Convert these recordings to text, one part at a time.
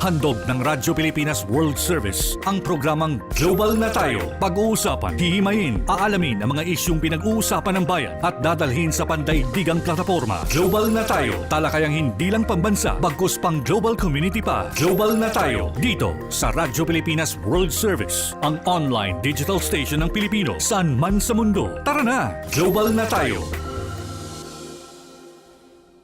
Handog ng Radyo Pilipinas World Service ang programang Global na Tayo. Pag-uusapan, hihimayin, aalamin ang mga isyung pinag-uusapan ng bayan at dadalhin sa pandaigdigang plataforma. Global na Tayo, talakayang hindi lang pambansa, bagkus pang global community pa. Global na Tayo, dito sa Radyo Pilipinas World Service, ang online digital station ng Pilipino saan man sa mundo. Tara na, Global na Tayo!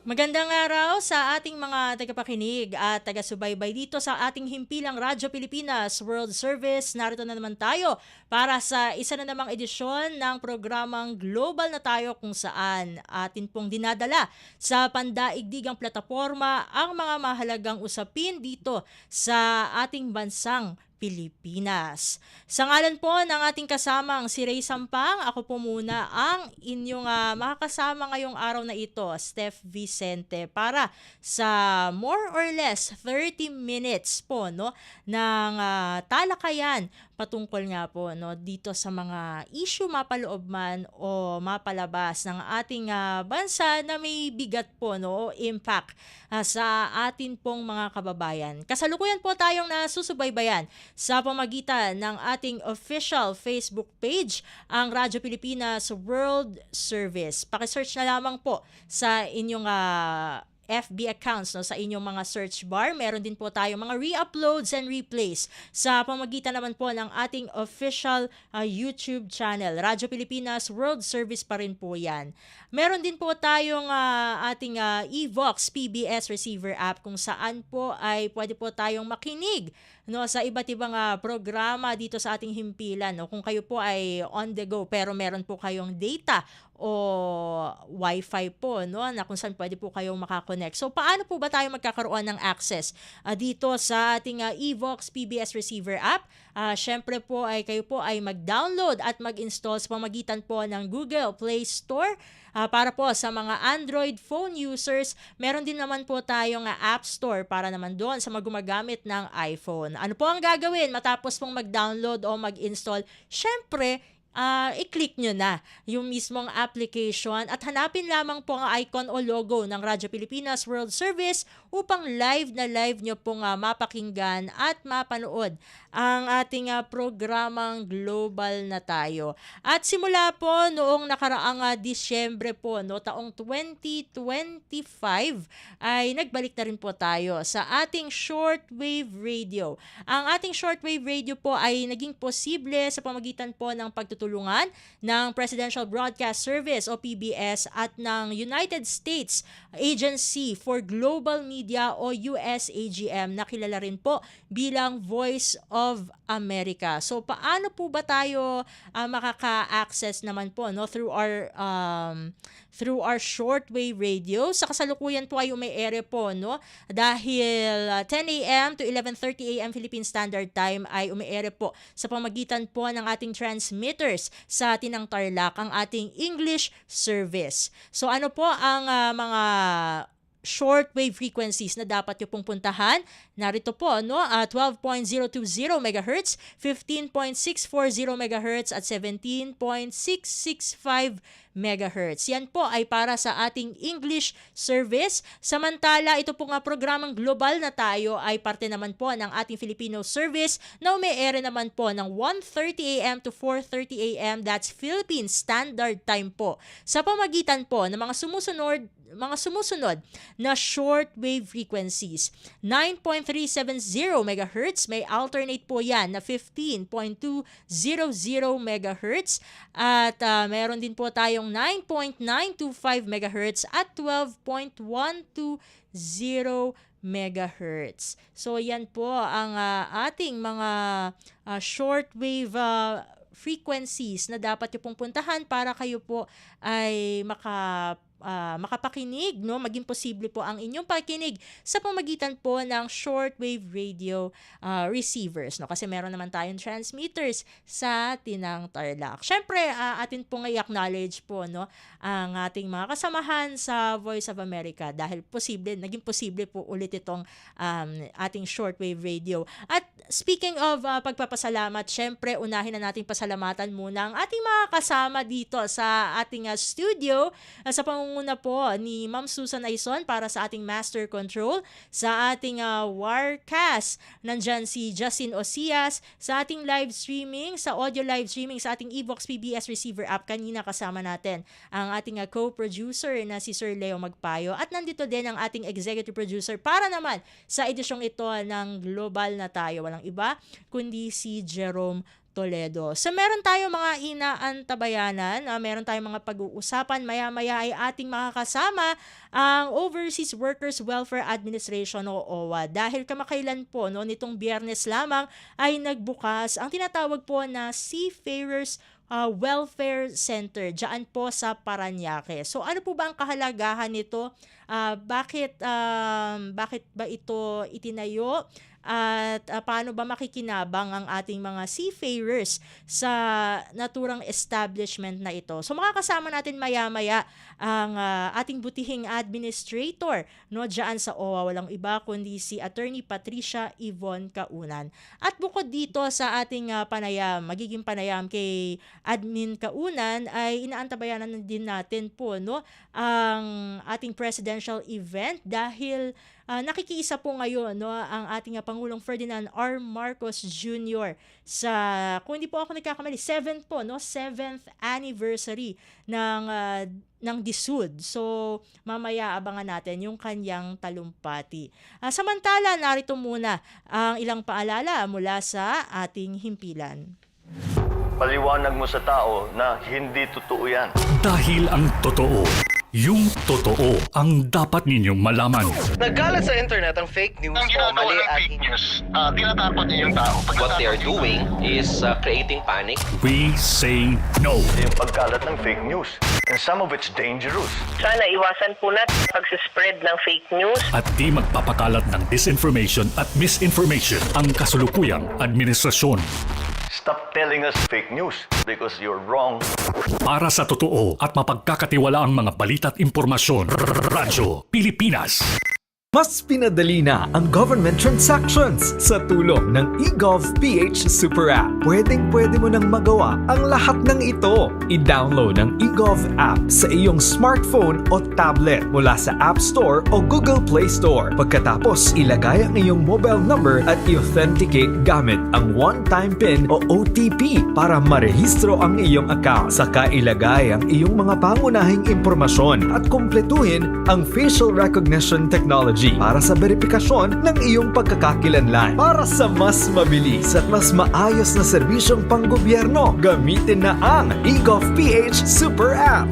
Magandang araw sa ating mga tagapakinig at taga-subaybay dito sa ating himpilang Radyo Pilipinas World Service. Narito na naman tayo para sa isa na namang edisyon ng programang Global na Tayo kung saan atin pong dinadala sa pandaigdigang plataforma ang mga mahalagang usapin dito sa ating bansang Pilipinas. Sa ngalan po ng ating kasamang si Ray Sampang, ako po muna ang inyong makakasama ngayong araw na ito, Steph Vicente, para sa more or less 30 minutes po ng talakayan patungkol nga po dito sa mga issue mapaloob man o mapalabas ng ating bansa na may bigat po o impact sa atin pong mga kababayan. Kasalukuyan po tayong nasusubaybayan sa pamagitan ng ating official Facebook page, ang Radyo Pilipinas World Service. Pakisearch na lamang po sa inyong FB accounts sa inyong mga search bar. Meron din po tayo mga re-uploads and replays sa pamagitan naman po ng ating official YouTube channel. Radyo Pilipinas World Service pa rin po yan. Meron din po tayong ating Evox PBS receiver app kung saan po ay pwede po tayong makinig sa iba't ibang programa dito sa ating himpilan. Kung kayo po ay on the go pero meron po kayong data o Wi-Fi po na kung saan pwede po kayong makakonect. So paano po ba tayo magkakaroon ng access dito sa ating Evox PBS receiver app? Syempre po ay kayo po ay mag-download at mag-install sa pamagitan po ng Google Play Store. Para po sa mga Android phone users, meron din naman po tayong App Store para naman doon sa mga gumagamit ng iPhone. Ano po ang gagawin matapos pong mag-download o mag-install? Syempre, i-click nyo na yung mismong application at hanapin lamang po ang icon o logo ng Radyo Pilipinas World Service upang live na live nyo pong mapakinggan at mapanood ang ating programang Global na Tayo. At simula po noong nakaraang Disyembre po, taong 2025, ay nagbalik na rin po tayo sa ating shortwave radio. Ang ating shortwave radio po ay naging posible sa pamagitan po ng pagtutulungan ng Presidential Broadcast Service o PBS at ng United States Agency for Global Media o USAGM na kilala rin po bilang Voice of America. So paano po ba tayo makaka-access naman po through our shortwave radio? Sa kasalukuyan po ay umi-ere po dahil 10 a.m. to 11:30 a.m. Philippine Standard Time ay umi-ere po sa pamagitan po ng ating transmitters sa Tinang Tarlac, ang ating English service. So ano po ang mga shortwave frequencies na dapat nyo pong puntahan? Narito po, 12.020 MHz, 15.640 MHz at 17.665 MHz. Yan po ay para sa ating English service. Samantala, ito po nga programang Global na Tayo ay parte naman po ng ating Filipino service na umi-ere naman po ng 1:30 a.m. to 4:30 a.m. That's Philippine Standard Time po. Sa pamagitan po ng mga sumusunod na shortwave frequencies. 9.370 MHz, may alternate po yan na 15.200 MHz at meron din po tayong 9.925 MHz at 12.120 MHz. So yan po ang ating mga shortwave frequencies na dapat yung pong puntahan para kayo po ay makapakinig, maging posible po ang inyong pakinig sa pamagitan po ng shortwave radio receivers, kasi meron naman tayong transmitters sa Tinang Tarlac. Syempre, atin pong i-acknowledge po ang ating mga kasamahan sa Voice of America dahil naging posible po ulit itong ating shortwave radio. At speaking of pagpapasalamat, syempre unahin na nating pasalamatan muna ang ating mga kasama dito sa ating studio sa pamumuno pangunguna po ni Ma'am Susan Aison para sa ating Master Control. Sa ating Warcast, nandyan si Justin Osias. Sa ating live streaming, sa audio live streaming sa ating Evox PBS receiver app, kanina kasama natin ang ating co-producer na si Sir Leo Magpayo. At nandito din ang ating executive producer para naman sa edisyong ito ng Global na Tayo. Walang iba kundi si Jerome Toledo. So meron tayo mga inaantabayanan, meron tayong mga pag-uusapan. Maya-maya ay ating makakasama ang Overseas Workers Welfare Administration o OWA. Dahil kamakailan po, nitong Biyernes lamang ay nagbukas ang tinatawag po na Seafarers Welfare Center diyan po sa Parañaque. So ano po ba ang kahalagahan nito? Bakit ba ito itinayo? At paano ba makikinabang ang ating mga seafarers sa naturang establishment na ito? So makakasama natin maya-maya ang ating butihing administrator diyan sa OWA, walang iba kundi si Attorney Patricia Yvonne Kaunan. At bukod dito sa ating magiging panayam kay Admin Kaunan ay inaantabayanan din natin po ang ating presidential event dahil nakikiisa po ngayon ang ating Pangulong Ferdinand R. Marcos Jr. sa, kung hindi po ako nagkakamali, 7th anniversary ng DSUD. So, mamaya abangan natin yung kanyang talumpati. Samantala, narito muna ang ilang paalala mula sa ating himpilan. Paliwanag mo sa tao na hindi totoo yan. Dahil ang totoo, yung totoo ang dapat ninyong malaman. Nagkalat sa internet ang fake news Ang o ginagawa mali ng at fake news, tinatakot niyo yung tao. What they are doing is creating panic. We say no. Yung pagkalat ng fake news. And some of it's dangerous. Sana iwasan po natin pagsispread ng fake news. At di magpapakalat ng disinformation at misinformation ang kasulukuyang administrasyon. Stop telling us fake news because you're wrong. Para sa totoo at mapagkakatiwalaang mga balita at impormasyon, Radyo Pilipinas. Mas pinadali na ang government transactions sa tulong ng eGov PH Super App. Pwedeng-pwede mo nang magawa ang lahat ng ito. I-download ang eGov app sa iyong smartphone o tablet mula sa App Store o Google Play Store. Pagkatapos, ilagay ang iyong mobile number at i-authenticate gamit ang one-time PIN o OTP para marehistro ang iyong account. Saka ilagay ang iyong mga pangunahing impormasyon at kumpletuhin ang facial recognition technology para sa verifikasyon ng iyong pagkakakilanlan. Para sa mas mabilis at mas maayos na serbisyong panggobyerno, gamitin na ang eGov PH Super App.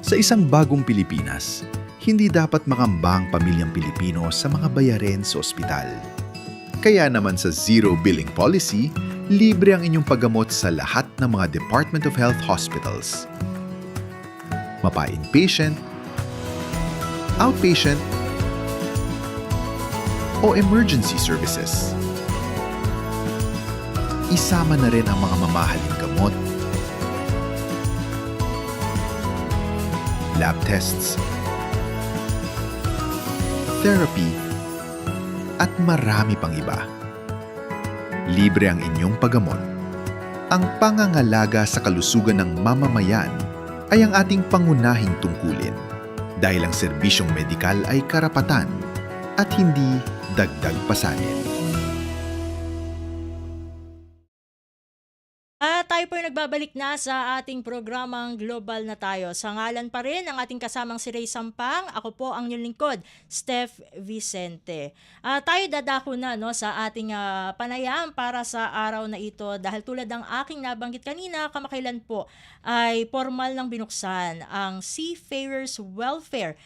Sa isang bagong Pilipinas, hindi dapat makambang pamilyang Pilipino sa mga bayarin sa ospital. Kaya naman sa Zero Billing Policy, libre ang inyong paggamot sa lahat ng mga Department of Health hospitals. Mapa-inpatient, outpatient, o emergency services. Isama na rin ang mga mamahaling gamot, lab tests, therapy, at marami pang iba. Libre ang inyong paggamot. Ang pangangalaga sa kalusugan ng mamamayan ay ang ating pangunahing tungkulin dahil ang serbisyong medikal ay karapatan at hindi dagdag pasanin. Tayo po yung nagbabalik na sa ating programang Global na Tayo. Sa ngalan pa rin ang ating kasamang si Ray Sampang. Ako po ang inyong lingkod, Steph Vicente. Tayo dadako na sa ating panayam para sa araw na ito dahil tulad ng aking nabanggit kanina, kamakailan po ay formal nang binuksan ang Seafarers Welfare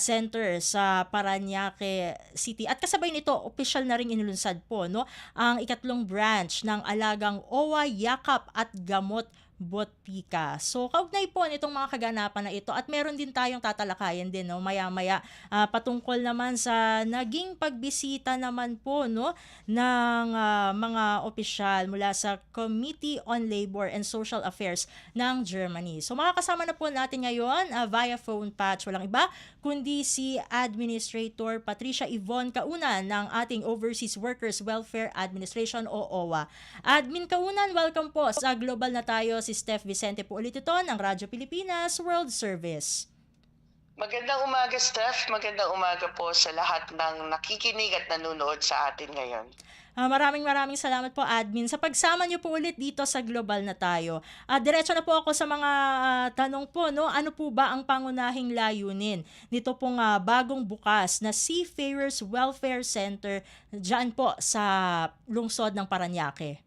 Center sa Parañaque City. At kasabay nito, opisyal na rin inulunsad po ang ikatlong branch ng alagang OWA Yakap at Gamot Botica. So kaugnay po nitong mga kaganapan na ito at meron din tayong tatalakayan din, no, maya-maya patungkol naman sa naging pagbisita naman po, no, ng mga opisyal mula sa Committee on Labor and Social Affairs ng Germany. So makakasama na po natin ngayon via phone patch, walang iba kundi si Administrator Patricia Yvonne Kaunan ng ating Overseas Workers Welfare Administration o OWA. Admin Kaunan, welcome po sa Global na Tayo. Si Steph Vicente po ulit ito ng Radyo Pilipinas World Service. Magandang umaga, Steph. Magandang umaga po sa lahat ng nakikinig at nanonood sa atin ngayon. Maraming salamat po, Admin, sa pagsama niyo po ulit dito sa Global na Tayo. Diretso na po ako sa mga tanong po, no? Ano po ba ang pangunahing layunin nito pong bagong bukas na Seafarers Welfare Center dyan po sa lungsod ng Parañaque?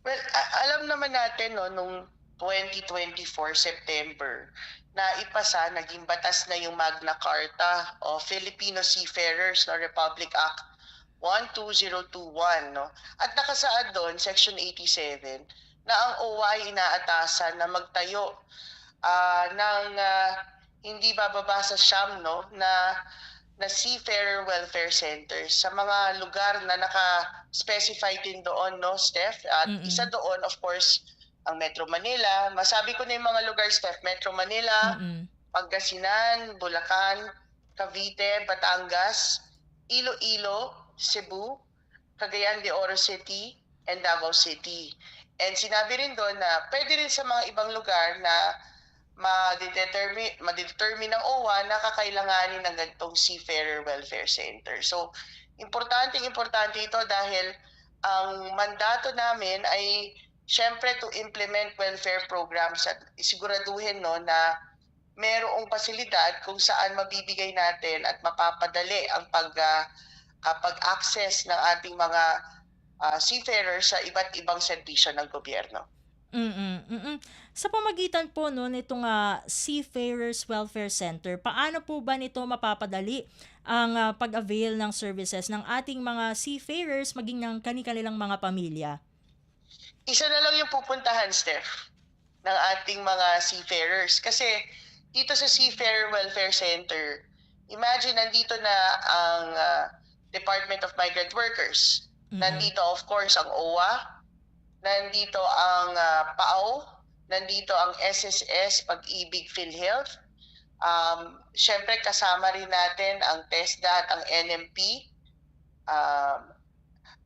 Well, alam naman natin, no, nung 2024 September, na ipasa, naging batas na yung Magna Carta o Filipino Seafarers no, Republic Act 12021. No? At nakasaad doon, Section 87, na ang OWA ay inaatasan na magtayo ng hindi bababa sa siyam, no, na Seafarer Welfare Centers sa mga lugar na naka-specify din doon, no, Steph? At isa doon, of course, ang Metro Manila. Masabi ko na yung mga lugar, Steph. Metro Manila, Pangasinan, Bulacan, Cavite, Batangas, Iloilo, Cebu, Cagayan de Oro City, and Davao City. And sinabi rin doon na pwede rin sa mga ibang lugar na ma-determine ng OWA na kakailanganin ng ganitong Seafarer Welfare Center. So, importante ito dahil ang mandato namin ay syempre to implement welfare programs at isiguraduhin, no, na merong pasilidad kung saan mabibigay natin at mapapadali ang pag-access ng ating mga seafarers sa iba't ibang serbisyo ng gobyerno. Sa pamagitan po, no, nitong Seafarers Welfare Center, paano po ba nito mapapadali ang pag-avail ng services ng ating mga seafarers maging ng kanilang mga pamilya? Isa na lang yung pupuntahan, Steph, ng ating mga seafarers. Kasi dito sa Seafarer Welfare Center, imagine nandito na ang Department of Migrant Workers. Nandito, of course, ang OWA. Nandito ang PAO, nandito ang SSS, Pag-ibig PhilHealth. Siyempre kasama rin natin ang TESDA at ang NMP.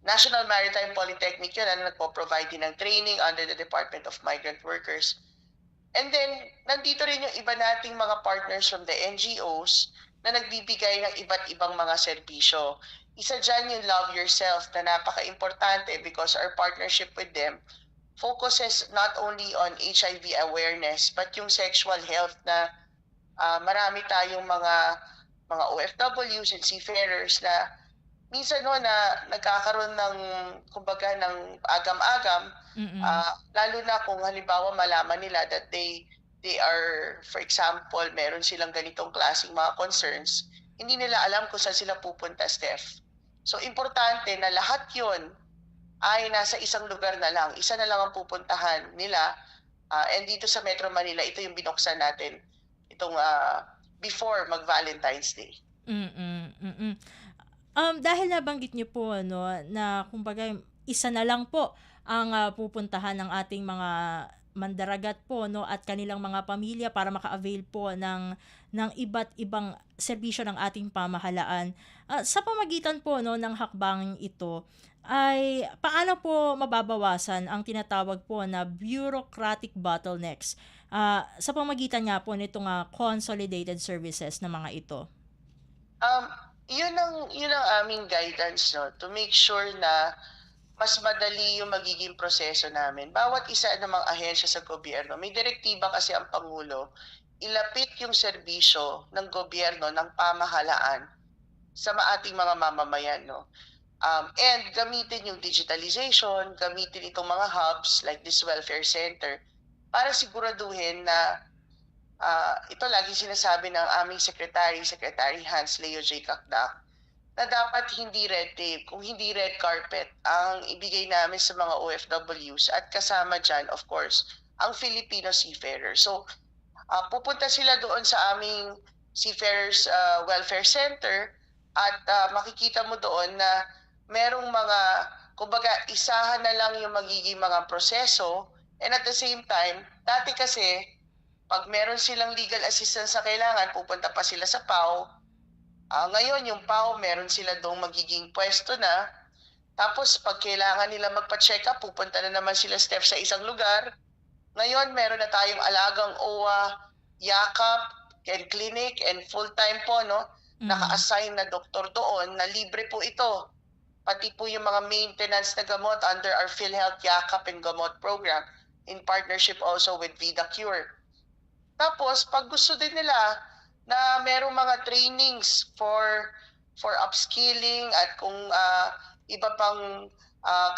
National Maritime Polytechnic yun na nagpo-provide din ng training under the Department of Migrant Workers. And then, nandito rin yung iba nating mga partners from the NGOs na nagbibigay ng iba't ibang mga serbisyo. Isa dyan yung Love Yourself na napaka-importante because our partnership with them focuses not only on HIV awareness but yung sexual health na marami tayong mga OFWs and seafarers na minsan, no, na nagkakaroon ng kumbaga ng agam-agam, lalo na kung halimbawa malaman nila that they are, for example, meron silang ganitong klaseng mga concerns, hindi nila alam kung saan sila pupunta, Steph. So, importante na lahat yun ay nasa isang lugar na lang. Isa na lang ang pupuntahan nila. And dito sa Metro Manila, ito yung binuksan natin itong before mag-Valentine's Day. Dahil nabanggit niyo po, no, na kumbaga isa na lang po ang pupuntahan ng ating mga mandaragat po, no, at kanilang mga pamilya para maka-avail po ng iba't ibang serbisyo ng ating pamahalaan. Sa pamagitan po, no, ng hakbangin ito ay paano po mababawasan ang tinatawag po na bureaucratic bottlenecks sa pamagitan nga po nitong consolidated services na mga ito? Yun ang aming guidance, no, to make sure na mas madali yung magiging proseso namin. Bawat isa namang ahensya sa gobyerno, may direktiba kasi ang Pangulo, ilapit yung serbisyo ng gobyerno, ng pamahalaan sa ating mga mamamayan. No? And gamitin yung digitalization, gamitin itong mga hubs like this welfare center para siguraduhin na ito lagi sinasabi ng aming Secretary Hans Leo J. Cacdac, na dapat hindi red tape, kung hindi red carpet ang ibigay namin sa mga OFWs at kasama dyan, of course, ang Filipino seafarers. So, pupunta sila doon sa aming Seafarers Welfare Center at makikita mo doon na merong mga, kumbaga, isahan na lang yung magiging mga proseso, and at the same time, dati kasi, pag meron silang legal assistance na kailangan, pupunta pa sila sa PAO. Ngayon, yung PAO, meron sila doong magiging pwesto na. Tapos, pag kailangan nila magpa-check up, pupunta na naman sila sa isang lugar. Ngayon, meron na tayong alagang OWA, yakap, and clinic, and full-time po, no? Naka-assign na doktor doon, na libre po ito. Pati po yung mga maintenance na gamot under our PhilHealth Yakap and Gamot program in partnership also with VidaCure. Tapos, pag gusto din nila na merong mga trainings for upskilling at kung iba pang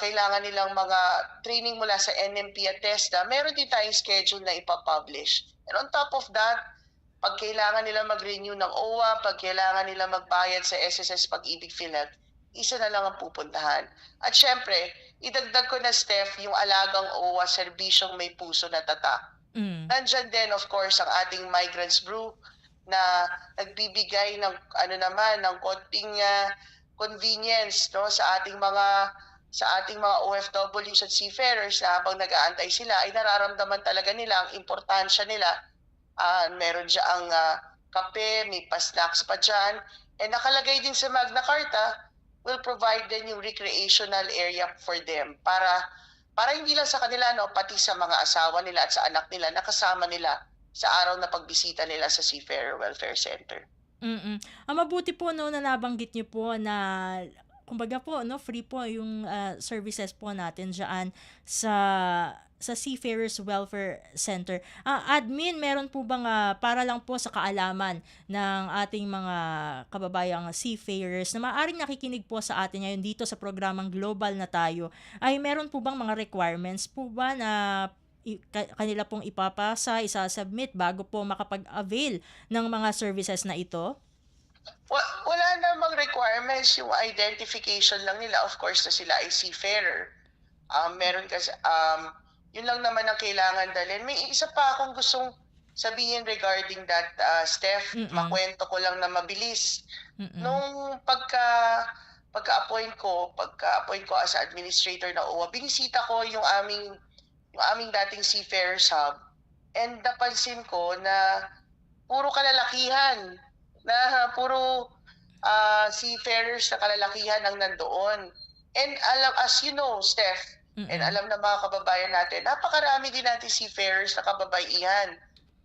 kailangan nilang mga training mula sa NMP at TESDA, meron din tayong schedule na ipapublish. And on top of that, pag kailangan nila mag-renew ng OWA, pag kailangan nila magbayad sa SSS Pag-ibig PhilHealth, isa na lang ang pupuntahan. At syempre, idagdag ko na, Steph, yung alagang OWA, serbisyong may puso na tatak. Nandyan din, of course, ang ating Migrants Brew na nagbibigay ng ng konting convenience, no, sa ating mga OFWs at seafarers na habang nag-aantay sila ay nararamdaman talaga nila ang importansya nila. Meron diyang kape, may pa-snacks pa dyan, and nakalagay din sa Magna Carta, will provide din yung recreational area for them para hindi lang sa kanila, no, pati sa mga asawa nila at sa anak nila, nakasama nila sa araw na pagbisita nila sa Seafarer Welfare Center. Mabuti po, no, na nabanggit niyo po na kumbaga po, no, free po yung services po natin diyan sa Seafarers Welfare Center. Admin, meron po bang para lang po sa kaalaman ng ating mga kababayang seafarers na maaaring nakikinig po sa atin ngayon dito sa programang Global na Tayo, ay meron po bang mga requirements po ba na kanila pong ipapasa, isasubmit bago po makapag-avail ng mga services na ito? Wala namang requirements, yung identification lang nila, of course, na sila ay seafarer. Meron kasi, yun lang naman ang kailangan dalhin. May isa pa akong gustong sabihin regarding that, Steph, makwento ko lang na mabilis. Nung pagka-appoint ko as administrator na OWA, binisita ko yung aming dating Seafarers Hub, and napansin ko na puro kalalakihan, na puro seafarers na kalalakihan ang nandoon. And as you know, Steph, and alam na mga kababayan natin, napakarami din natin seafarers na kababaihan.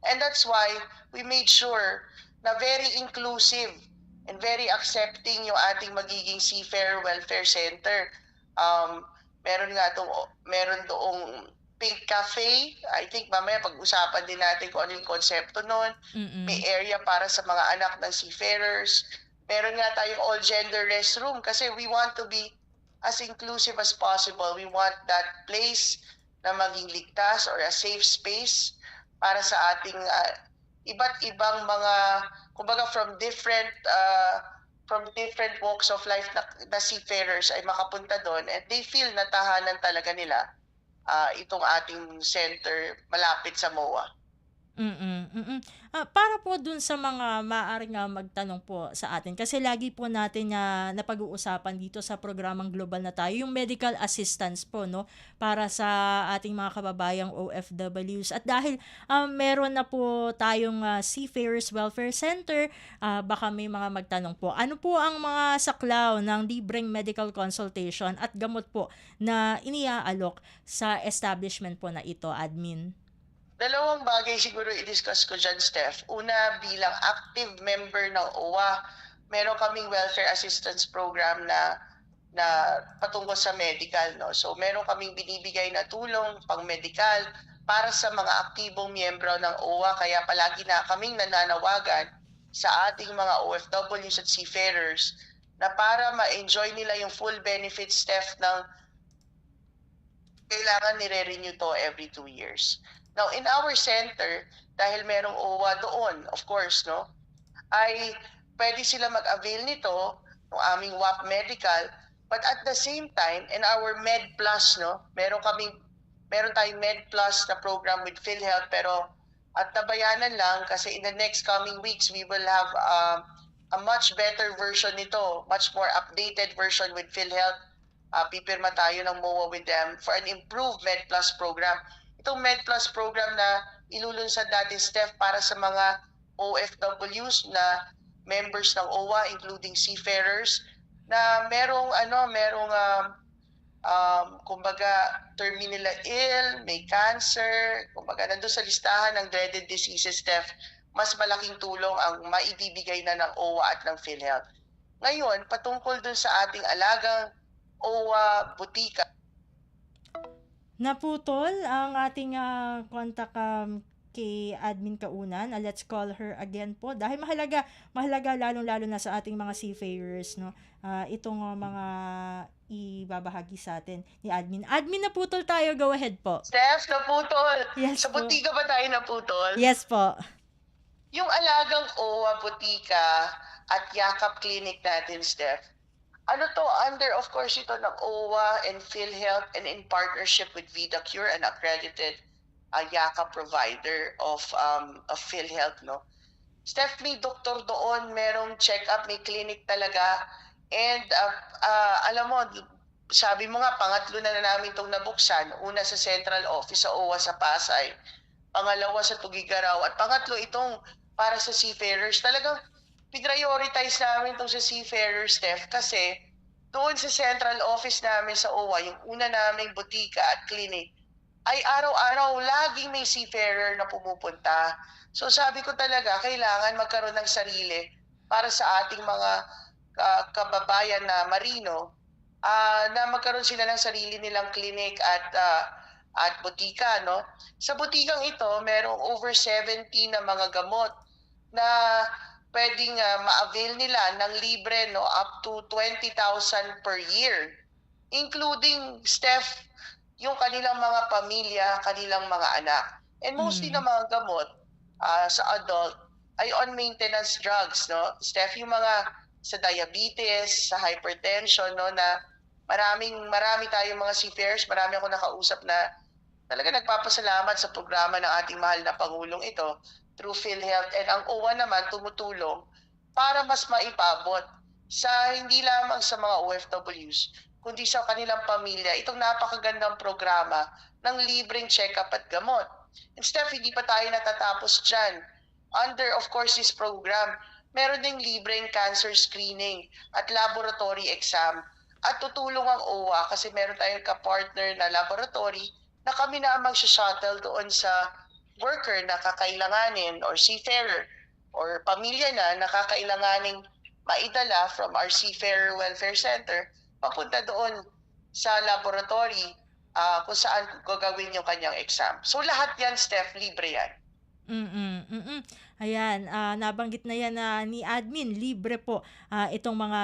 And that's why we made sure na very inclusive and very accepting yung ating magiging Seafarer Welfare Center. Meron doong Pink Cafe. I think mamaya pag-usapan din natin kung ano yung konsepto nun. May area para sa mga anak ng seafarers. Meron nga tayong all-gender restroom kasi we want to be as inclusive as possible. We want that place na maging ligtas or a safe space para sa ating iba't ibang mga, kumbaga from different walks of life na seafarers ay makapunta doon, and they feel na tahanan talaga nila itong ating center malapit sa MOA. Para po dun sa mga maaaring magtanong po sa atin, kasi lagi po natin napag-uusapan dito sa programang Global na Tayo, yung medical assistance po, no, para sa ating mga kababayang OFWs. At dahil meron na po tayong Seafarers Welfare Center, baka may mga magtanong po, ano po ang mga saklaw ng libreng medical consultation at gamot po na iniaalok sa establishment po na ito, admin? Dalawang bagay siguro i-discuss ko dyan, Steph. Una, bilang active member ng OWA, meron kaming welfare assistance program na patungkol sa medical, no? So meron kaming binibigay na tulong pang medical para sa mga aktibong miyembro ng OWA, kaya palagi na kaming nananawagan sa ating mga OFWs at seafarers na para ma-enjoy nila yung full benefits, Steph, ng kailangan nire-renew to every 2 years. Now, in our center, dahil merong OWA doon, of course, no, ay pwede sila mag-avail nito, ng aming WAP Medical, but at the same time, in our Med Plus, no, meron meron tayong MedPlus na program with PhilHealth, pero at nabayanan lang kasi in the next coming weeks, we will have a much better version nito, much more updated version with PhilHealth. Pipirma tayo ng MOA with them for an improved MedPlus program. Itong MedPlus program na ilulunsad natin, Steph, para sa mga OFWs na members ng OWA, including seafarers, na merong kumbaga terminally ill, may cancer, kumbaga nandun sa listahan ng dreaded diseases, Steph, mas malaking tulong ang maibibigay na ng OWA at ng PhilHealth. Ngayon, patungkol dun sa ating alagang OWA Butika. Naputol ang ating contact kay Admin Kaunan. Let's call her again po dahil mahalaga lalong-lalo na sa ating mga seafarers, no. Itong mga ibabahagi sa atin ni Admin. Admin, naputol tayo. Go ahead po. Steph, naputol. Yes Sa po. butika ba tayo naputol? Yes po. Yung alagang OWA Butika at Yakap Clinic natin, Steph, under of course ito ng OWA and PhilHealth and in partnership with VidaCure, an accredited Yakap provider of PhilHealth, no? Steph, may doktor doon, merong check-up, may clinic talaga. And alam mo, sabi mo nga, pangatlo na namin itong nabuksan. Una sa central office sa OWA sa Pasay, pangalawa sa Tugigaraw, at pangatlo itong para sa seafarers. Talagang prioritize namin itong sa seafarers, Steph, kasi doon sa central office namin sa OWA, yung una naming butika at clinic, ay araw-araw laging may seafarer na pumupunta. So sabi ko talaga, kailangan magkaroon ng sarili para sa ating mga kababayan na marino, na magkaroon sila ng sarili nilang clinic at butika, no? Sa butikang ito, merong over 70 na mga gamot na pwedeng ma-avail nila ng libre, no, up to 20,000 per year, including, Steph, yung kanilang mga pamilya, kanilang mga anak. And mostly na mga gamot sa adult ay on maintenance drugs, no? Steph, yung mga sa diabetes, sa hypertension, no, na marami tayong mga seafarers, marami ako nakausap na talaga nagpapasalamat sa programa ng ating mahal na Pangulong ito through PhilHealth, and ang OWA naman tumutulong para mas maipabot sa hindi lamang sa mga OFWs, kundi sa kanilang pamilya itong napakagandang programa ng libreng check-up at gamot. And Steph, hindi pa tayo natatapos dyan. Under, of course, this program, meron ding libreng cancer screening at laboratory exam. At tutulong ang OWA kasi meron tayong kapartner na laboratory na kami na ang mag-shuttle doon sa worker na kakailanganin or seafarer or pamilya na nakakailanganing maidala from our Seafarer Welfare Center papunta doon sa laboratory kung saan gagawin yung kanyang exam. So lahat yan, Steph, libre yan. Ayan, nabanggit na yan ni Admin, libre po itong mga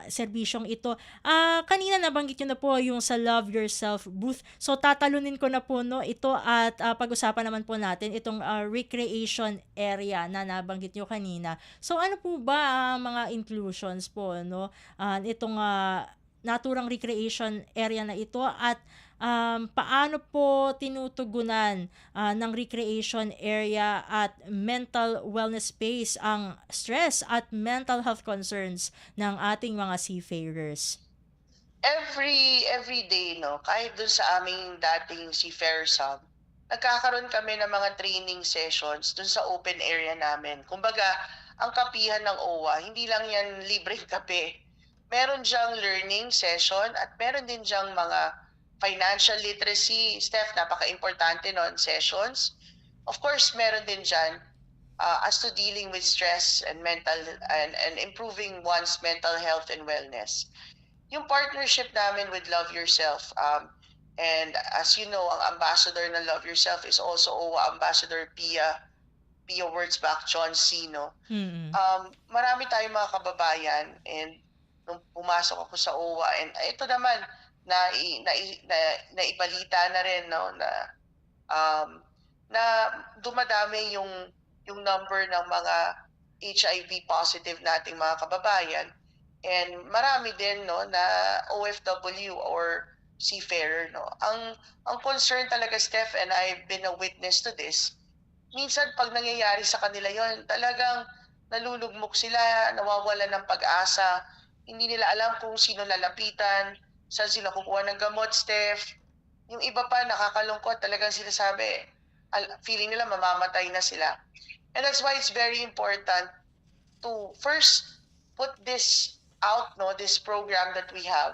serbisyong ito. Kanina nabanggit nyo na po yung sa Love Yourself booth. So tatalunin ko na po, no, ito at pag-usapan naman po natin itong recreation area na nabanggit nyo kanina. So ano po ba mga inclusions po, no? Itong naturang recreation area na ito at paano po tinutugunan ng recreation area at mental wellness space ang stress at mental health concerns ng ating mga seafarers? Every day, no, kahit dun sa aming dating Seafarers Hub, nagkakaroon kami ng mga training sessions dun sa open area namin. Kumbaga, ang kapihan ng OWA, hindi lang yan libreng kape. Meron diyang learning session at meron din diyang mga financial literacy, Steph, napaka-importante nun, sessions. Of course, meron din dyan as to dealing with stress and mental and improving one's mental health and wellness. Yung partnership namin with Love Yourself, and as you know, ang ambassador ng Love Yourself is also OWA Ambassador Pia Wurzbach John Sino. Marami tayong mga kababayan, and nung pumasok ako sa OWA, and ito naman, naibalita na rin, no, na dumadami yung number ng mga HIV positive nating mga kababayan, and marami din, no, na OFW or seafarer, no? Ang concern talaga, Steph, and I've been a witness to this, minsan pag nangyayari sa kanila yon, talagang nalulugmok sila, nawawalan ng pag-asa, hindi nila alam kung sino lalapitan, saan sila kukuha ng gamot, Steph. Yung iba pa, nakakalungkot, talagang sinasabi, feeling nila mamamatay na sila. And that's why it's very important to first put this out, no, this program that we have,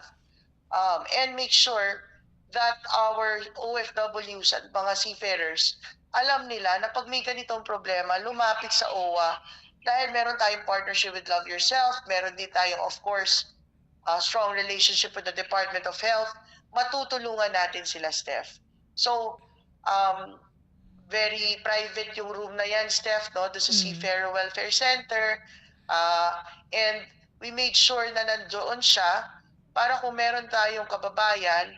and make sure that our OFWs at mga seafarers, alam nila na pag may ganitong problema, lumapit sa OWA dahil meron tayong partnership with Love Yourself, meron din tayong, of course, strong relationship with the Department of Health, matutulungan natin sila, Steph. So, very private yung room na yan, Steph, no? Doon sa Seafarer Welfare Center. And we made sure na nandoon siya para kung meron tayong kababayan,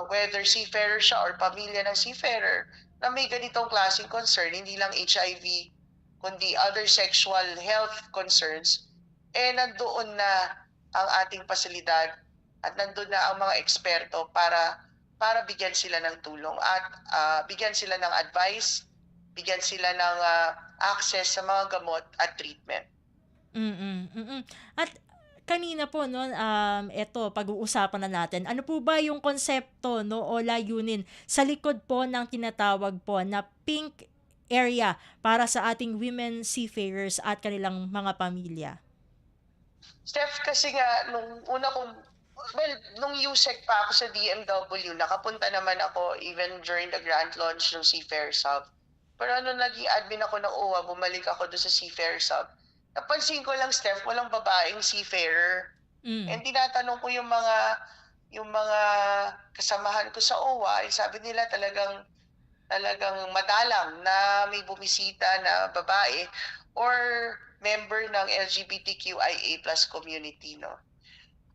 whether seafarer siya or pamilya ng seafarer, na may ganitong klaseng concern, hindi lang HIV, kundi other sexual health concerns, nandoon na ang ating pasilidad at nandoon na ang mga eksperto para bigyan sila ng tulong at bigyan sila ng advice, bigyan sila ng access sa mga gamot at treatment. At kanina po no, eto pag-uusapan na natin. Ano po ba yung konsepto no o layunin sa likod po ng tinatawag po na pink area para sa ating women seafarers at kanilang mga pamilya? Steph, kasi nga nung USEC pa ako sa DMW, nakapunta naman ako even during the grand launch ng Seafarers Hub. Pero naging admin ako ng OWA, bumalik ako doon sa Seafarers Hub. Napansin ko lang, Steph, walang babaeng seafarer. And tinatanong ko yung mga kasamahan ko sa OWA, sabi nila talagang madalang na may bumisita na babae or member ng LGBTQIA+ community, no?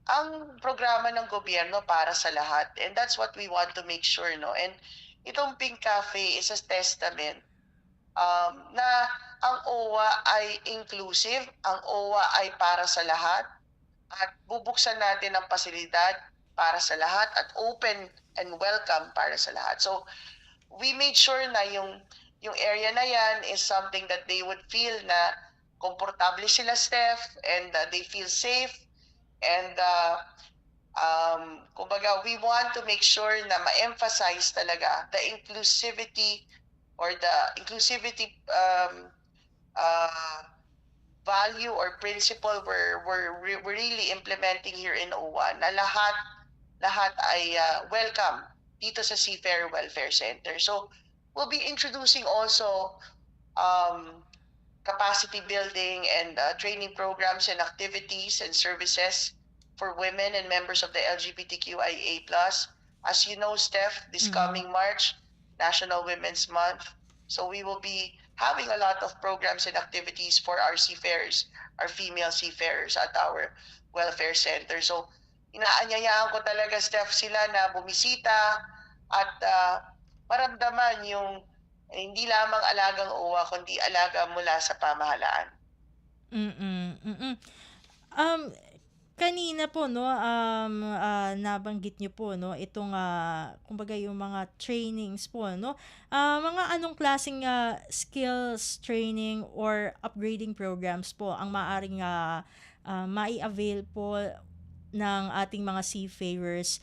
Ang programa ng gobyerno para sa lahat, and that's what we want to make sure, no? And itong Pink Cafe is a testament na ang OWA ay inclusive, ang OWA ay para sa lahat, at bubuksan natin ang pasilidad para sa lahat at open and welcome para sa lahat. So we made sure na yung area na yan is something that they would feel na komportable sila, Steph, and they feel safe. And kumbaga, we want to make sure na ma-emphasize talaga the inclusivity or the inclusivity value or principle we're really implementing here in OWA, na lahat ay welcome dito sa Seafarer Welfare Center. So we'll be introducing also capacity building and training programs and activities and services for women and members of the LGBTQIA+. As you know, Steph, this coming March, National Women's Month. So we will be having a lot of programs and activities for our seafarers, our female seafarers at our welfare center. So inaanyayaan ko talaga, Steph, sila na bumisita at maramdaman yung hindi lamang alagang OWA, kundi alaga mula sa pamahalaan. Kanina po no nabanggit niyo po no itong kumbaga yung mga trainings po no. Mga anong klaseng skills training or upgrading programs po ang maaring mai-avail po ng ating mga seafarers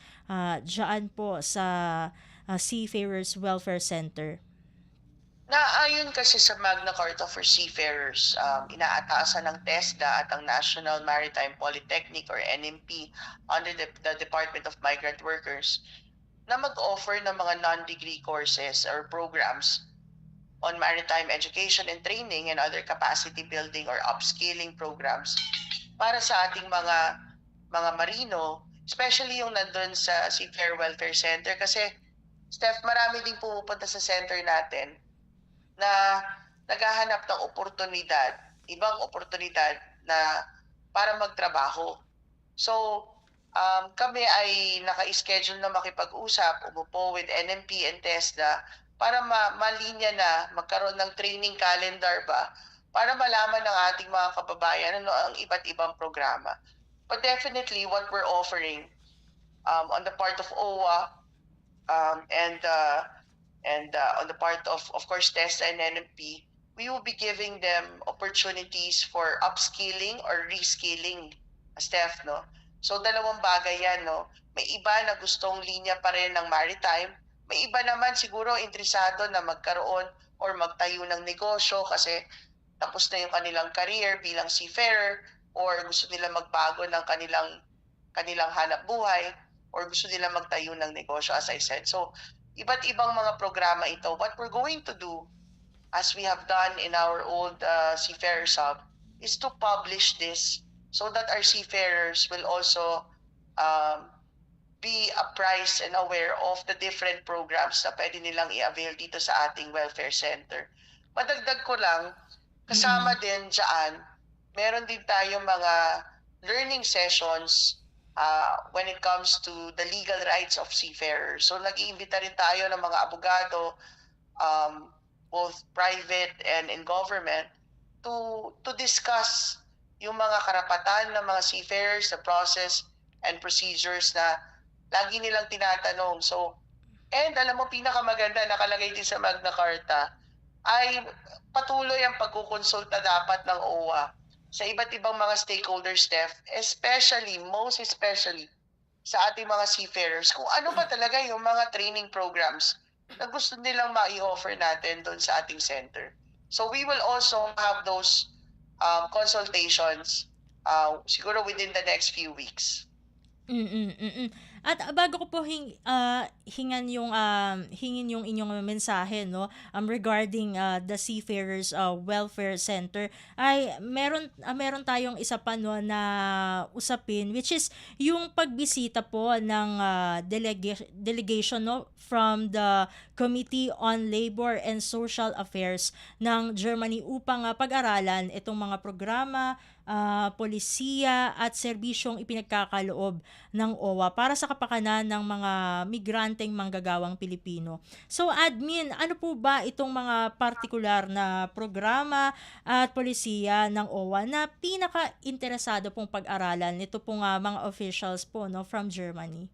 diyan po sa Seafarers Welfare Center? Naayon kasi sa Magna Carta for Seafarers, inaatasan ng TESDA at ang National Maritime Polytechnic or NMP under the Department of Migrant Workers na mag-offer ng mga non-degree courses or programs on maritime education and training and other capacity building or upskilling programs para sa ating mga marino, especially yung nandun sa Seafarer Welfare Center. Kasi, Steph, marami ding pumupunta sa center natin na naghahanap ng oportunidad, ibang oportunidad na para magtrabaho. So, kami ay naka-schedule na makipag-usap, umupo with NMP and TESDA para malinya na magkaroon ng training calendar ba para malaman ng ating mga kababayan ano ang iba't ibang programa. But definitely what we're offering on the part of OWA, and on the part of course, TESDA and NMP, we will be giving them opportunities for upskilling or reskilling, Steph, no? So dalawang bagay yan, no? May iba na gustong linya pa rin ng maritime, may iba naman siguro interesado na magkaroon or magtayo ng negosyo kasi tapos na yung kanilang career bilang seafarer, or gusto nila magbago ng kanilang hanap buhay, or gusto nila magtayo ng negosyo, as I said. So, iba't ibang mga programa ito. What we're going to do, as we have done in our old Seafarers Hub, is to publish this so that our seafarers will also be apprised and aware of the different programs na pwede nilang i-avail dito sa ating welfare center. Madagdag ko lang, kasama din dyan, meron din tayong mga learning sessions when it comes to the legal rights of seafarers. So nag-iimbita rin tayo ng mga abogado, both private and in government, to discuss yung mga karapatan ng mga seafarers, the process and procedures na lagi nilang tinatanong. So, and alam mo, pinakamaganda, nakalagay din sa Magna Carta, ay patuloy ang pagkukonsulta dapat ng OWA sa iba't ibang mga stakeholders, Steph, most especially sa ating mga seafarers, kung ano ba talaga yung mga training programs na gusto nilang ma-i-offer natin doon sa ating center. So we will also have those consultations siguro within the next few weeks. At bago ko po hingin yung inyong mensahe, no, regarding the Seafarers Welfare Center, ay meron tayong isa pa, no, na usapin, which is yung pagbisita po ng delegation, no, from the Committee on Labor and Social Affairs ng Germany upang pag-aralan itong mga programa, polisiya at serbisyong ipinagkakaloob ng OWA para sa kapakanan ng mga migranteng manggagawang Pilipino. So admin, ano po ba itong mga partikular na programa at polisiya ng OWA na pinaka-interesado pong pag-aralan nito pong mga officials po, no, from Germany?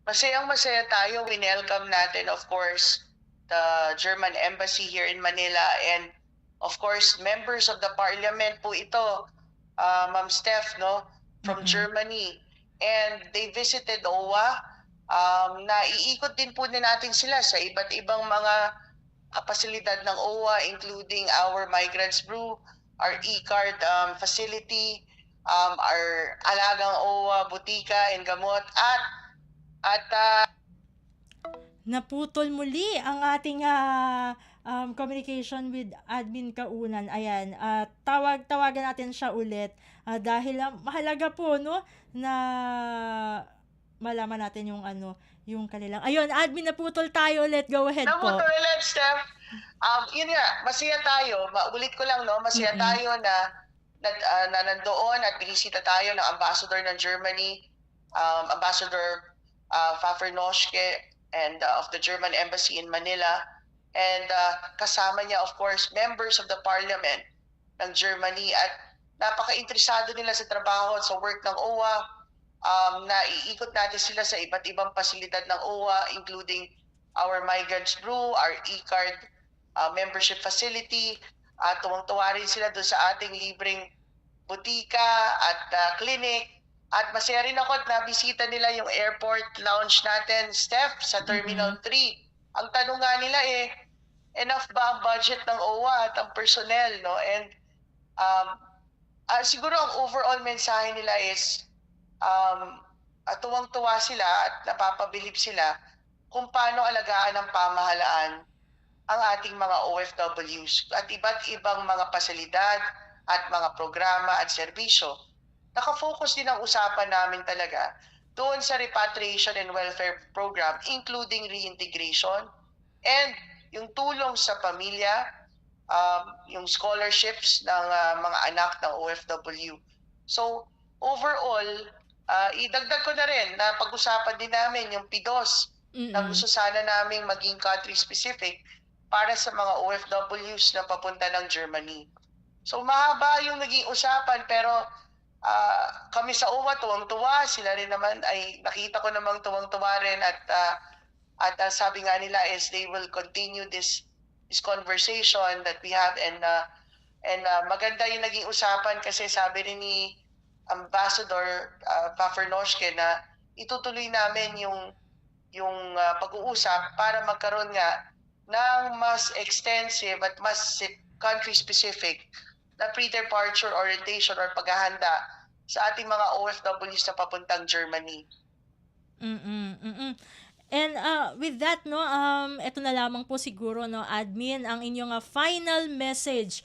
Masayang-masaya tayo. Welcome natin, of course, the German Embassy here in Manila, and of course, members of the parliament po ito, Ma'am Steph, no, from Germany. And they visited OWA. Naiikot din po natin sila sa iba't ibang mga pasilidad ng OWA, including our Migrants Brew, our e-card facility, our alagang OWA, butika and gamot, at naputol muli ang ating communication with Admin Kaunan. Ayan, tawagan natin siya ulit dahil mahalaga po, no, na malaman natin yung kanilang. Ayun, Admin, naputol tayo ulit. Go ahead po. Naputol ulit, Steph. Yun nga, masaya tayo. Ulit ko lang, no, masaya tayo na nandoon at binisita tayo ng ambassador ng Germany, Ambassador Pfaffer Noschke, and of the German Embassy in Manila. And kasama niya, of course, members of the parliament ng Germany, at napaka-interesado nila sa trabaho at sa work ng OWA. Naiikot natin sila sa iba't ibang pasilidad ng OWA, including our Migrants Brew, our e-card membership facility. Tuwang-tuwa rin sila doon sa ating libreng butika at clinic. At masaya rin ako at nabisita nila yung airport lounge natin, Steph, sa Terminal 3. Ang tanong nga nila enough ba ang budget ng OWA at ang personnel, no? And siguro ang overall mensahe nila is tuwang-tuwa sila at napapabilib sila kung paano alagaan ng pamahalaan ang ating mga OFWs at iba't ibang mga pasilidad at mga programa at serbisyo. Nakafocus din ang usapan namin talaga doon sa repatriation and welfare program, including reintegration and yung tulong sa pamilya, yung scholarships ng mga anak ng OFW. So, overall, idagdag ko na rin na pag-usapan din namin yung PIDOS na gusto sana naming maging country-specific para sa mga OFWs na papunta ng Germany. So, mahaba yung naging usapan, pero kami sa OWA tuwang-tuwa, sila rin naman ay nakita ko namang tuwang-tuwa rin at sabi nga nila is they will continue this conversation that we have and maganda yung naging usapan kasi sabi rin ni Ambassador Pafernoshke na itutuloy namin yung pag-uusap para magkaroon nga ng mas extensive at mas country-specific na pre-departure orientation or paghahanda sa ating mga OFWs na papuntang Germany. And with that, no, ito na lamang po siguro, no, admin, ang inyong final message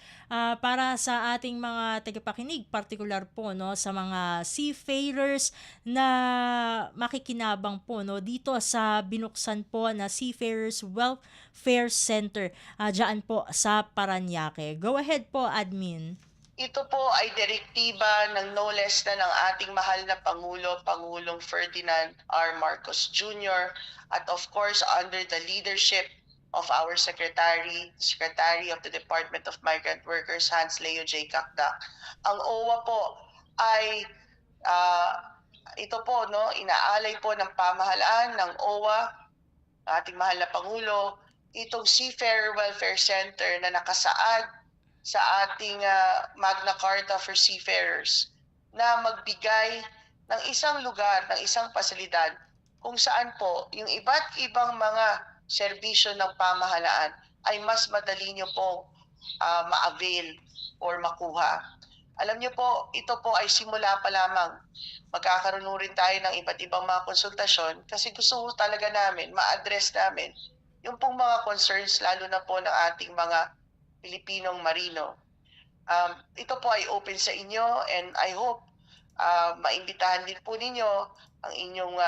para sa ating mga tagapakinig, particular po, no, sa mga seafarers na makikinabang po, no, dito sa binuksan po na Seafarers Welfare Center dyan po sa Parañaque. Go ahead po, admin. Ito po ay direktiba ng no less na ng ating mahal na Pangulo, Pangulong Ferdinand R. Marcos Jr. at of course under the leadership of our Secretary of the Department of Migrant Workers, Hans Leo J. Cacdac. Ang OWA po ay ito po, no, inaalay po ng pamahalaan ng OWA, ating mahal na Pangulo, itong Seafarer Welfare Center na nakasaad sa ating Magna Carta for Seafarers na magbigay ng isang lugar, ng isang pasilidad kung saan po yung iba't ibang mga serbisyo ng pamahalaan ay mas madali nyo po ma-avail or makuha. Alam nyo po, ito po ay simula pa lamang. Magkakaroon rin tayo ng iba't ibang mga konsultasyon kasi gusto talaga namin, ma-address namin yung pong mga concerns lalo na po ng ating mga Pilipinong marino. Ito po ay open sa inyo and I hope maimbitahan din po ninyo ang inyong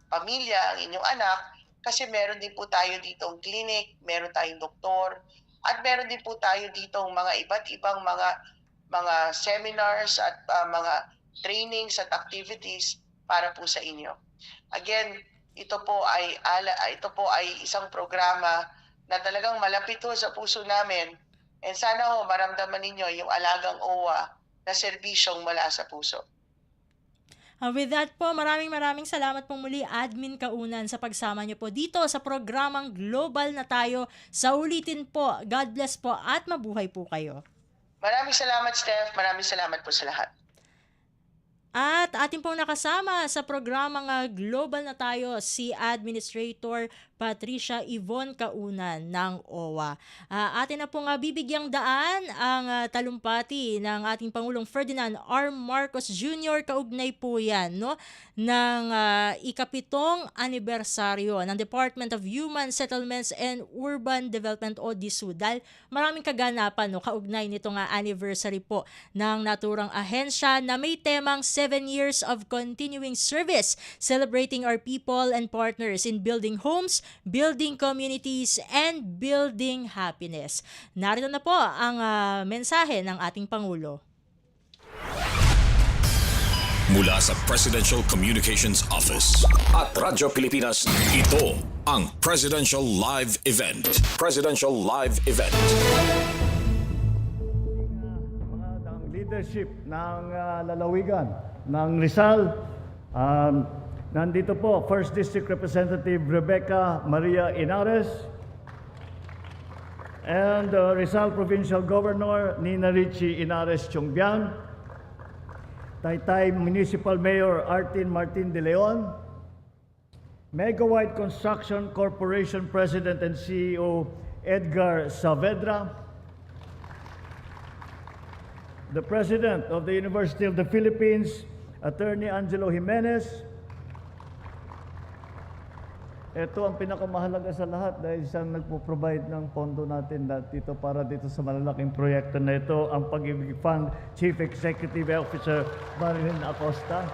pamilya, ang inyong anak kasi meron din po tayo ditong clinic, meron tayong doktor at meron din po tayo ditong mga iba't ibang mga seminars at mga trainings at activities para po sa inyo. Again, ito po ay isang programa na talagang malapit ho sa puso namin. And sana ho maramdaman ninyo yung alagang OWA na serbisyong mula sa puso. With that po, maraming salamat pong muli, Admin Kaunan, sa pagsama niyo po dito sa programang Global na Tayo. Sa ulitin po, God bless po at mabuhay po kayo. Maraming salamat, Steph. Maraming salamat po sa lahat. At ating pong nakasama sa programang Global na Tayo si Administrator Patricia Yvonne Kaunan ng OWA. Atin na pong bibigyang daan ang talumpati ng ating Pangulong Ferdinand R. Marcos Jr. Kaugnay po yan, no, ng ikapitong anibersaryo ng Department of Human Settlements and Urban Development o DSUD. Dahil maraming kaganapan, no, kaugnay nito anniversary po ng naturang ahensya na may temang 7 years of continuing service, celebrating our people and partners in building homes, building communities, and building happiness. Narito na po ang mensahe ng ating Pangulo. Mula sa Presidential Communications Office at Radyo Pilipinas, ito ang Presidential Live Event. Presidential Live Event. Ang leadership ng lalawigan ng Rizal, nandito po, 1st District Representative Rebecca Maria Inares and Rizal Provincial Governor Nina Richie Inares Chongbian, Taytay Municipal Mayor Artin Martin de Leon, Mega White Construction Corporation President and CEO Edgar Saavedra, the President of the University of the Philippines, Attorney Angelo Jimenez. Ito ang pinakamahalaga sa lahat dahil siyang nagpo-provide ng pondo natin dito para dito sa malalaking proyekto na ito, ang Pag-ibig Fund Chief Executive Officer Marilyn Acosta.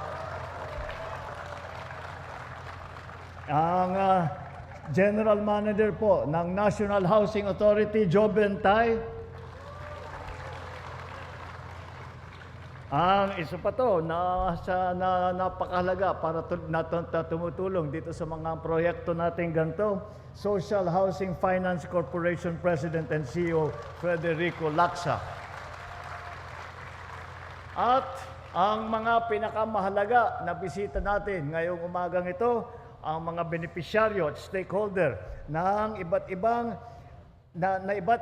Ang General Manager po ng National Housing Authority, Joe Bentay. Ang isa pa to na napakahalaga para tumutulong dito sa mga proyekto natin ganito, Social Housing Finance Corporation President and CEO Federico Lacsa. At ang mga pinakamahalaga na bisita natin ngayong umagang ito, ang mga benepisyaryo at stakeholder ng iba't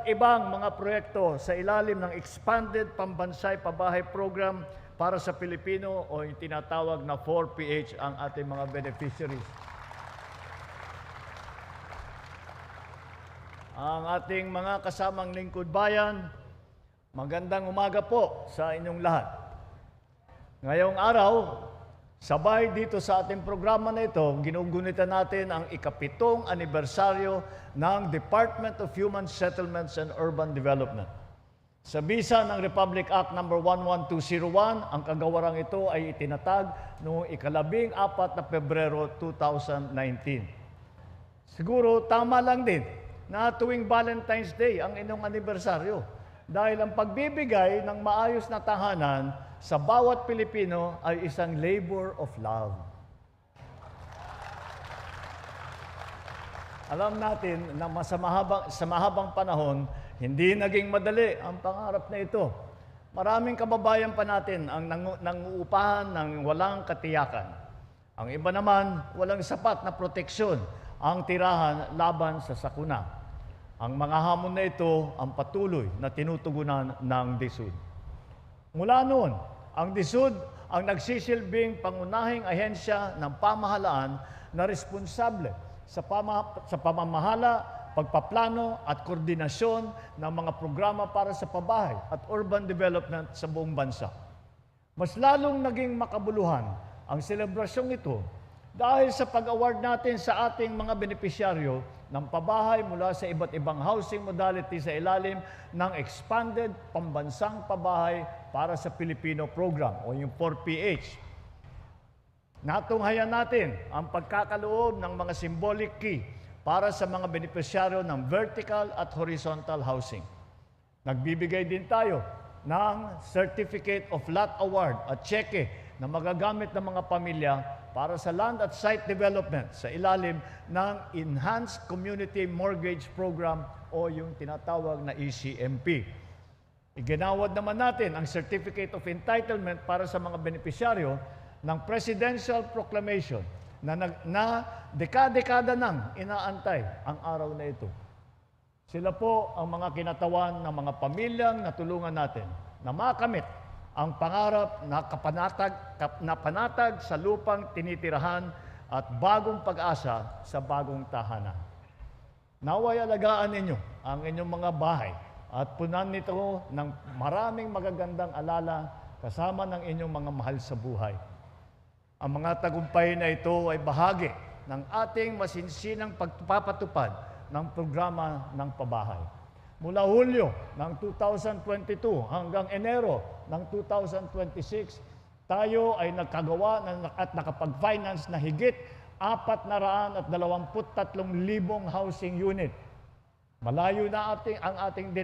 ibang mga proyekto sa ilalim ng Expanded Pambansay Pabahay Program para sa Pilipino o yung tinatawag na 4PH ang ating mga beneficiaries. Ang ating mga kasamang lingkod bayan, magandang umaga po sa inyong lahat. Ngayong araw, sabay dito sa ating programa na ito, ginugunitan natin ang ika-7 anibersaryo ng Department of Human Settlements and Urban Development. Sa bisa ng Republic Act No. 11201, ang kagawarang ito ay itinatag noong ika-14 na Pebrero 2019. Siguro tama lang din na tuwing Valentine's Day ang inyong anibersaryo dahil ang pagbibigay ng maayos na tahanan sa bawat Pilipino ay isang labor of love. Alam natin na sa mahabang panahon, hindi naging madali ang pangarap na ito. Maraming kababayan pa natin ang nanguupahan ng walang katiyakan. Ang iba naman, walang sapat na proteksyon ang tirahan laban sa sakuna. Ang mga hamon na ito ang patuloy na tinutugunan ng DSUD. Mula noon, ang DSUD ang nagsisilbing pangunahing ahensya ng pamahalaan na responsable sa pamamahala, pagpaplano at koordinasyon ng mga programa para sa pabahay at urban development sa buong bansa. Mas lalong naging makabuluhan ang selebrasyong ito dahil sa pag-award natin sa ating mga benepisyaryo ng pabahay mula sa iba't ibang housing modality sa ilalim ng Expanded Pambansang Pabahay para sa Pilipino Program o yung 4PH. Natunghayan natin ang pagkakaloob ng mga symbolic key para sa mga benepisyaryo ng vertical at horizontal housing. Nagbibigay din tayo ng Certificate of Lot Award at cheque na magagamit ng mga pamilya para sa land at site development sa ilalim ng Enhanced Community Mortgage Program o yung tinatawag na ECMP. Iginawad naman natin ang Certificate of Entitlement para sa mga benepisyaryo ng Presidential Proclamation na dekada-dekada nang inaantay ang araw na ito. Sila po ang mga kinatawan ng mga pamilyang natulungan natin na makamit ang pangarap na panatag sa lupang tinitirahan at bagong pag-asa sa bagong tahanan. Naway alagaan ninyo ang inyong mga bahay at punan nito ng maraming magagandang alala kasama ng inyong mga mahal sa buhay. Ang mga tagumpay na ito ay bahagi ng ating masinsinang pagpapatupad ng programa ng pabahay. Mula Hulyo ng 2022 hanggang Enero ng 2026, tayo ay nagkagawa at nakapag-finance na higit 423,000 housing unit. Malayo na ang ating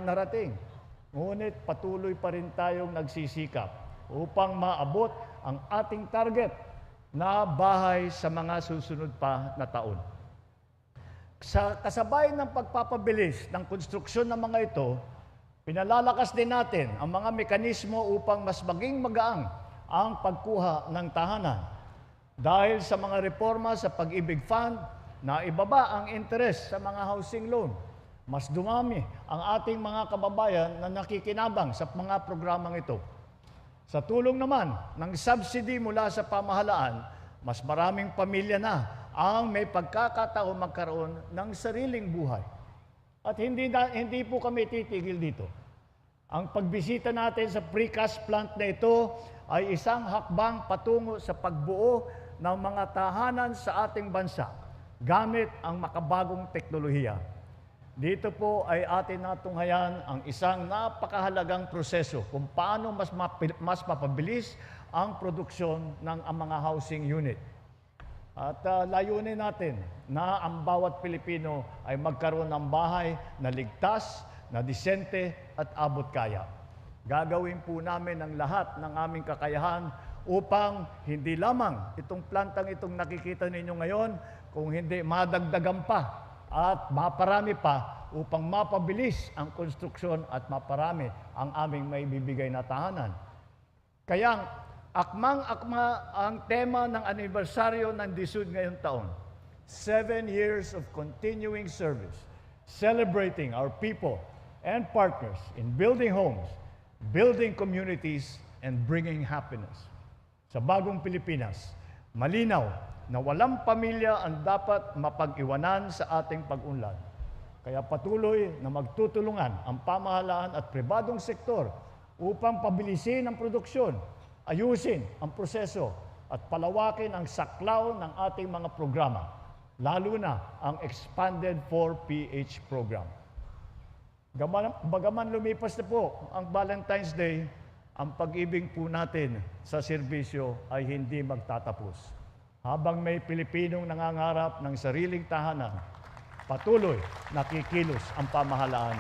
narating. Ngunit patuloy pa rin tayong nagsisikap upang maabot ang ating target na bahay sa mga susunod pa na taon. Sa kasabay ng pagpapabilis ng konstruksyon ng mga ito, pinalalakas din natin ang mga mekanismo upang mas maging magaang ang pagkuha ng tahanan. Dahil sa mga reforma sa Pag-ibig Fund na ibaba ang interes sa mga housing loan, mas dumami ang ating mga kababayan na nakikinabang sa mga programang ito. Sa tulong naman ng subsidy mula sa pamahalaan, mas maraming pamilya na ang may pagkakataon magkaroon ng sariling buhay. At hindi po kami titigil dito. Ang pagbisita natin sa precast plant na ito ay isang hakbang patungo sa pagbuo ng mga tahanan sa ating bansa gamit ang makabagong teknolohiya. Dito po ay atin natunghayan ang isang napakahalagang proseso kung paano mas mapabilis ang produksyon ng mga housing unit. At layunin natin na ang bawat Pilipino ay magkaroon ng bahay na ligtas, na disente at abot kaya. Gagawin po namin ang lahat ng aming kakayahan upang hindi lamang itong plantang itong nakikita ninyo ngayon, kung hindi madagdagan pa at maparami pa upang mapabilis ang konstruksyon at maparami ang aming maibibigay na tahanan. Kaya akmang-akma ang tema ng anibersaryo ng DSUD ngayong taon. 7 years of continuing service, celebrating our people and partners in building homes, building communities, and bringing happiness. Sa bagong Pilipinas, malinaw na walang pamilya ang dapat mapag-iwanan sa ating pag-unlad. Kaya patuloy na magtutulungan ang pamahalaan at pribadong sektor upang pabilisin ang produksyon, ayusin ang proseso at palawakin ang saklaw ng ating mga programa, lalo na ang Expanded 4PH program. Bagaman lumipas na po ang Valentine's Day, ang pag-ibig po natin sa serbisyo ay hindi magtatapos. Habang may Pilipinong nangangarap ng sariling tahanan, patuloy nakikilos ang pamahalaan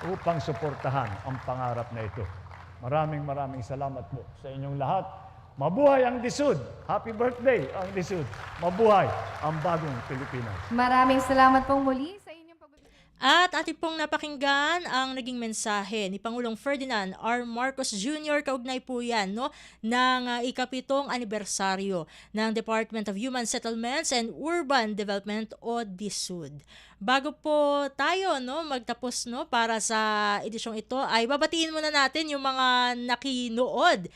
upang suportahan ang pangarap na ito. Maraming salamat po sa inyong lahat. Mabuhay ang DSUD! Happy birthday ang DSUD! Mabuhay ang bagong Pilipinas! Maraming salamat pong muli sa inyong pagbibigay. At ating pong napakinggan ang naging mensahe ni Pangulong Ferdinand R. Marcos Jr. Kaugnay po yan, no, ng ika-7 anibersaryo ng Department of Human Settlements and Urban Development o DSUD. Bago po tayo, no, magtapos, no, para sa edisyong ito, ay babatiin muna natin yung mga nakinood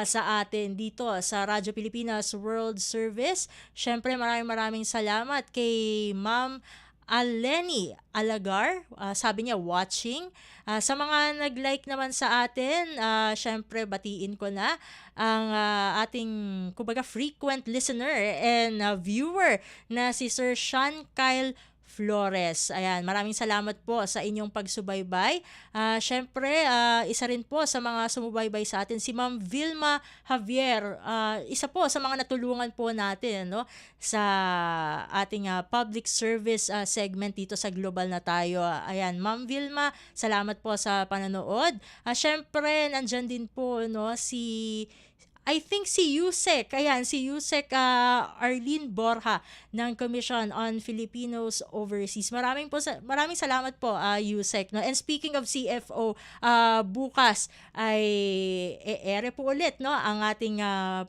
sa atin dito sa Radyo Pilipinas World Service. Syempre maraming salamat kay Ma'am Aleni Alagar, sabi niya watching. Sa mga nag-like naman sa atin, syempre batiin ko na ang ating kumbaga frequent listener and viewer na si Sir Sean Kyle Flores. Ayan, maraming salamat po sa inyong pagsubaybay. Syempre, isa rin po sa mga sumubaybay sa atin, si Ma'am Vilma Javier. Isa po sa mga natulungan po natin, no, sa ating public service segment dito sa Global na Tayo. Ayan, Ma'am Vilma, salamat po sa panonood. Syempre, nandyan din po, no, I think si Yusek, ayan, si Yusek Arlene Borja ng Commission on Filipinos Overseas. Maraming salamat po, Yusek. No? And speaking of CFO, bukas ay ere po ulit, no, ang ating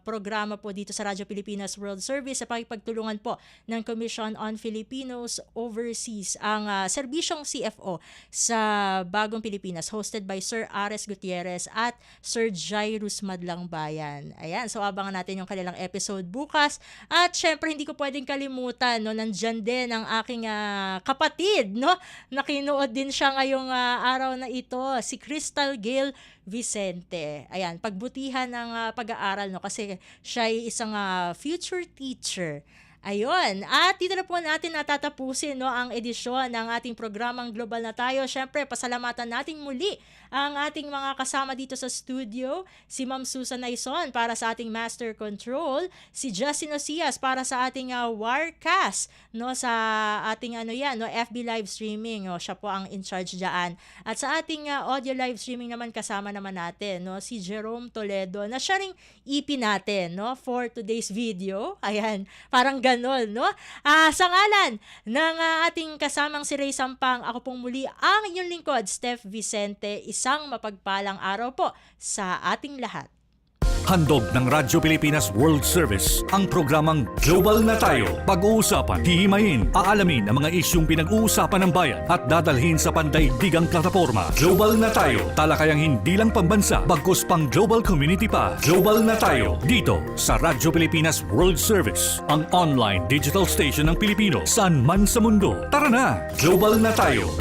programa po dito sa Radyo Pilipinas World Service sa pakipagtulungan po ng Commission on Filipinos Overseas, ang serbisyong CFO sa Bagong Pilipinas, hosted by Sir Ares Gutierrez at Sir Jairus Madlang Bayan. Ayan, so abangan natin yung kanilang episode bukas. At syempre, hindi ko pwedeng kalimutan, no, nandyan din ang aking kapatid, no? Nakinood din siya ngayong araw na ito, si Crystal Gail Vicente. Ayan, pagbutihan ng pag-aaral, no, kasi siya ay isang future teacher. Ayun, at dito na po natin natatapusin, no, ang edisyon ng ating programang Global na Tayo. Syempre, pasalamatan natin muli ang ating mga kasama dito sa studio, si Ma'am Susan Naison para sa ating Master Control, si Justin Ocias para sa ating Wirecast, no, sa ating FB live streaming, no, siya po ang in charge diyan. At sa ating audio live streaming naman kasama naman natin, no, si Jerome Toledo na siya ring EP natin, no, for today's video. Ayan, parang ganon, no? Sa ngalan ng ating kasamang si Ray Sampang, ako pong muli ang inyong lingkod, Steph Vicente. Isang mapagpalang araw po sa ating lahat. Handog ng Radyo Pilipinas World Service ang programang Global na Tayo. Pag-uusapan, hihimayin, aalamin ang mga isyung pinag-uusapan ng bayan at dadalhin sa pandaigdigang plataforma. Global na Tayo, talakayang hindi lang pambansa, bagkus pang global community pa. Global na Tayo, dito sa Radyo Pilipinas World Service, ang online digital station ng Pilipino saan man sa mundo. Tara na, Global na Tayo.